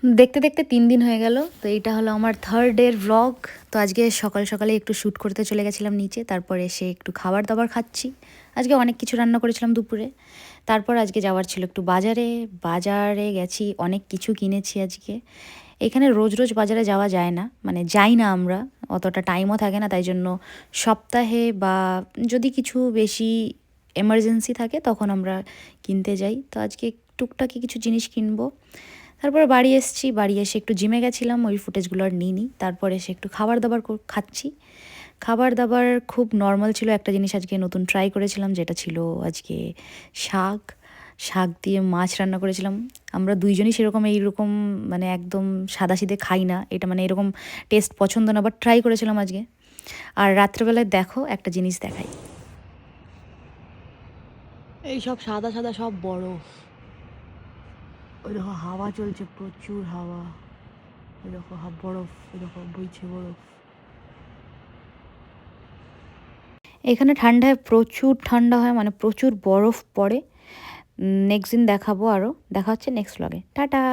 দেখতে দেখতে 3 দিন হয়ে গেল। তো এইটা হলো আমার থার্ড ডের ব্লগ। তো আজকে সকাল সকালে একটু শ্যুট করতে চলে গেছিলাম নিচে, তারপর এসে একটু খাবার দাবার খাচ্ছি। আজকে অনেক কিছু রান্না করেছিলাম দুপুরে। তারপর আজকে যাওয়ার ছিল একটু বাজারে। বাজারে গেছি, অনেক কিছু কিনেছি আজকে। এখানে রোজ রোজ বাজারে যাওয়া যায় না, মানে যাই না আমরা, অতটা টাইমও থাকে না, তাই জন্য সপ্তাহে বা যদি কিছু বেশি এমার্জেন্সি থাকে তখন আমরা কিনতে যাই। তো আজকে টুকটাকি কিছু জিনিস কিনবো। তারপরে বাড়ি এসেছি, বাড়ি এসে একটু জিমে গেছিলাম, ওই ফুটেজগুলো আর নিইনি। তারপরে এসে একটু খাবার দাবার খাচ্ছি। খাবার দাবার খুব নর্মাল ছিল। একটা জিনিস আজকে নতুন ট্রাই করেছিলাম, যেটা ছিল আজকে শাক। শাক দিয়ে মাছ রান্না করেছিলাম। আমরা দুইজনই সেরকম এইরকম মানে একদম সাদাসিধে খাই না, এটা মানে এরকম টেস্ট পছন্দ না, বাট ট্রাই করেছিলাম আজকে। আর রাত্রেবেলায় দেখো একটা জিনিস দেখাই, এই সব সাদা সাদা সব বরফ। ওই দেখো হাওয়া চলছে, প্রচুর হাওয়া। ওই দেখো বরফ, ওই দেখো বইছে বরফ। এখানে ঠান্ডায় প্রচুর ঠান্ডা হয়, মানে প্রচুর বরফ পড়ে। নেক্সট দিন দেখাবো, আরও দেখা হচ্ছে নেক্সট ব্লগে। টাটা।